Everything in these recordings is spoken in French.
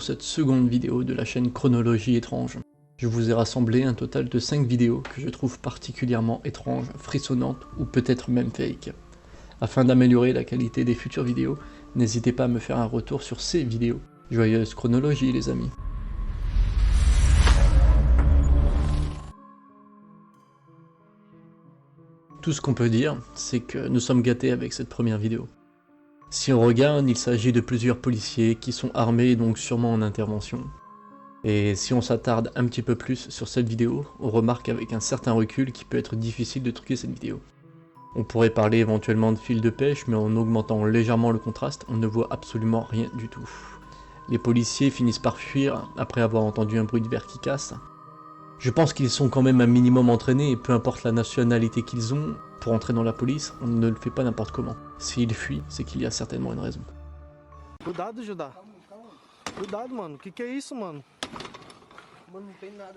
cette seconde vidéo de la chaîne Chronologie étrange. Je vous ai rassemblé un total de 5 vidéos que je trouve particulièrement étranges, frissonnantes ou peut-être même fake. Afin d'améliorer la qualité des futures vidéos, n'hésitez pas à me faire un retour sur ces vidéos. Joyeuse chronologie les amis. Tout ce qu'on peut dire, c'est que nous sommes gâtés avec cette première vidéo. Si on regarde, il s'agit de plusieurs policiers qui sont armés et donc sûrement en intervention. Et si on s'attarde un petit peu plus sur cette vidéo, on remarque avec un certain recul qu'il peut être difficile de truquer cette vidéo. On pourrait parler éventuellement de fil de pêche, mais en augmentant légèrement le contraste, on ne voit absolument rien du tout. Les policiers finissent par fuir après avoir entendu un bruit de verre qui casse. Je pense qu'ils sont quand même un minimum entraînés et peu importe la nationalité qu'ils ont, pour entrer dans la police, on ne le fait pas n'importe comment. S'ils fuient, c'est qu'il y a certainement une raison. Cuidado, Judá. Cuidado, mano. Que é isso, mano? Mano, não tem nada.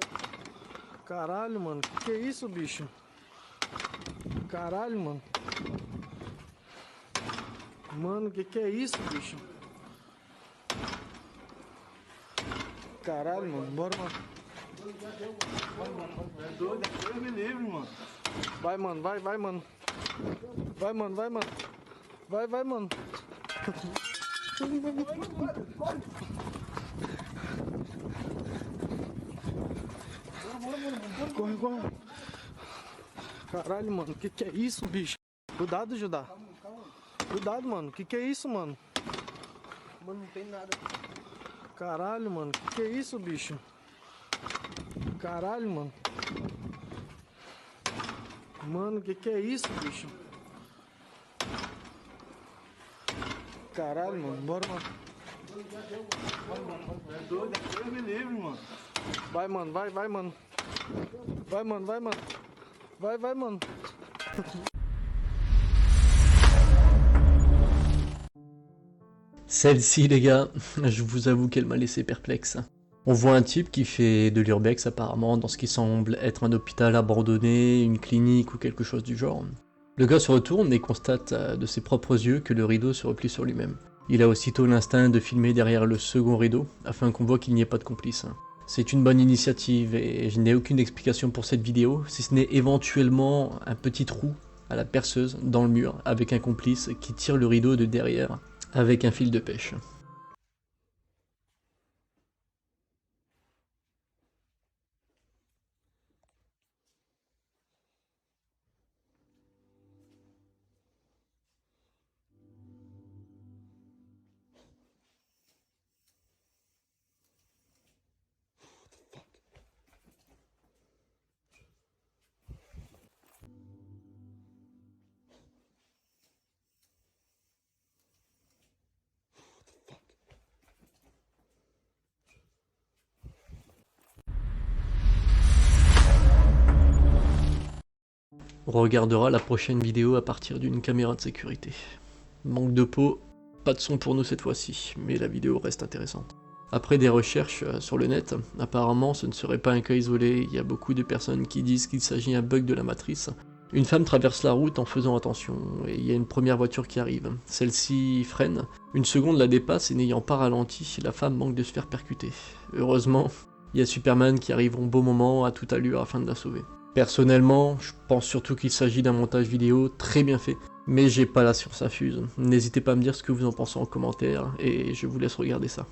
Caralho, mano. Que é isso, bicho? Caralho, mano. Mano, que é isso, bicho? Caralho, mano. Bora, mano. É doido, Deus me livre, mano. Vai, mano. Vai, mano. Vai, mano. Vai, mano. Vai, mano. Corre. Caralho, mano. Que é isso, bicho? Cuidado, Judá. Cuidado, mano. Que é isso, mano? Mano, não tem nada. Caralho, mano. Que é isso, bicho? Caralho, mano. Mano, que é isso, bicho? Caralho, mano. Bora, mano. É doido, Deus me livre, mano. Vai, mano. Vai, mano. Vai, mano. Vai, mano. Celle-ci les gars, je vous avoue qu'elle m'a laissé perplexe. On voit un type qui fait de l'urbex apparemment dans ce qui semble être un hôpital abandonné, une clinique ou quelque chose du genre. Le gars se retourne et constate de ses propres yeux que le rideau se replie sur lui-même. Il a aussitôt l'instinct de filmer derrière le second rideau afin qu'on voit qu'il n'y ait pas de complice. C'est une bonne initiative et je n'ai aucune explication pour cette vidéo, si ce n'est éventuellement un petit trou à la perceuse dans le mur avec un complice qui tire le rideau de derrière avec un fil de pêche. On regardera la prochaine vidéo à partir d'une caméra de sécurité. Manque de peau, pas de son pour nous cette fois-ci, mais la vidéo reste intéressante. Après des recherches sur le net, apparemment ce ne serait pas un cas isolé, il y a beaucoup de personnes qui disent qu'il s'agit d'un bug de la matrice. Une femme traverse la route en faisant attention, et il y a une première voiture qui arrive. Celle-ci freine, une seconde la dépasse et n'ayant pas ralenti, la femme manque de se faire percuter. Heureusement, il y a Superman qui arrive au bon moment à toute allure afin de la sauver. Personnellement, je pense surtout qu'il s'agit d'un montage vidéo très bien fait, mais j'ai pas la science infuse. N'hésitez pas à me dire ce que vous en pensez en commentaire, et je vous laisse regarder ça.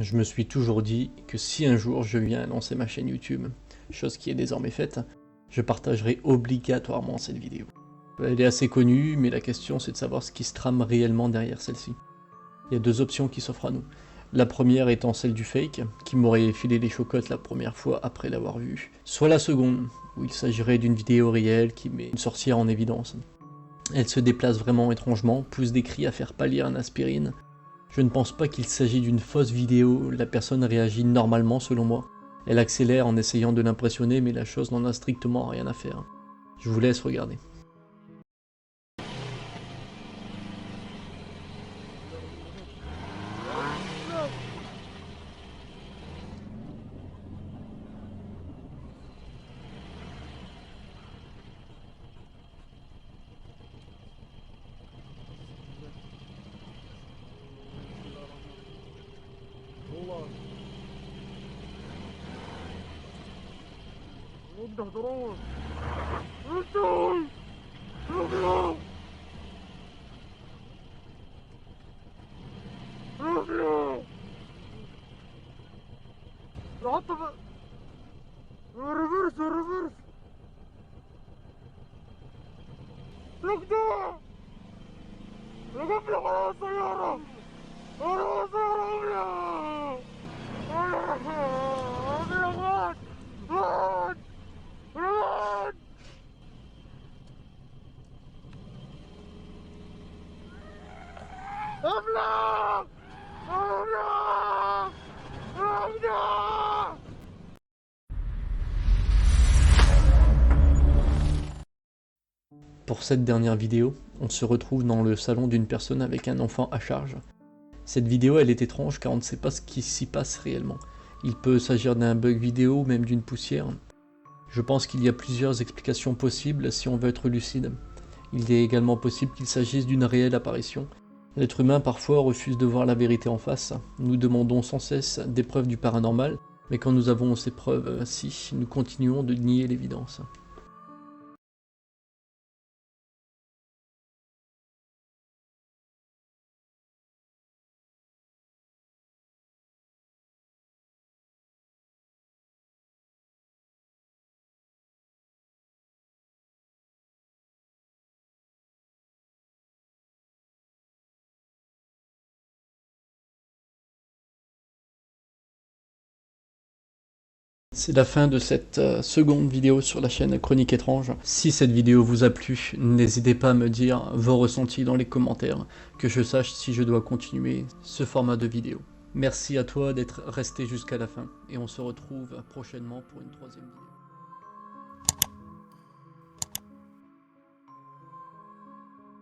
Je me suis toujours dit que si un jour je viens à lancer ma chaîne YouTube, chose qui est désormais faite, je partagerai obligatoirement cette vidéo. Elle est assez connue, mais la question c'est de savoir ce qui se trame réellement derrière celle-ci. Il y a deux options qui s'offrent à nous. La première étant celle du fake, qui m'aurait filé les chocottes la première fois après l'avoir vue. Soit la seconde, où il s'agirait d'une vidéo réelle qui met une sorcière en évidence. Elle se déplace vraiment étrangement, pousse des cris à faire pâlir un aspirine. Je ne pense pas qu'il s'agit d'une fausse vidéo, la personne réagit normalement selon moi. Elle accélère en essayant de l'impressionner, mais la chose n'en a strictement rien à faire. Je vous laisse regarder. Pour cette dernière vidéo, on se retrouve dans le salon d'une personne avec un enfant à charge. Cette vidéo elle est étrange car on ne sait pas ce qui s'y passe réellement. Il peut s'agir d'un bug vidéo ou même d'une poussière. Je pense qu'il y a plusieurs explications possibles si on veut être lucide. Il est également possible qu'il s'agisse d'une réelle apparition. L'être humain parfois refuse de voir la vérité en face. Nous demandons sans cesse des preuves du paranormal, mais quand nous avons ces preuves-ci, nous continuons de nier l'évidence. C'est la fin de cette seconde vidéo sur la chaîne Chroniques Étranges. Si cette vidéo vous a plu, n'hésitez pas à me dire vos ressentis dans les commentaires, que je sache si je dois continuer ce format de vidéo. Merci à toi d'être resté jusqu'à la fin, et on se retrouve prochainement pour une troisième vidéo.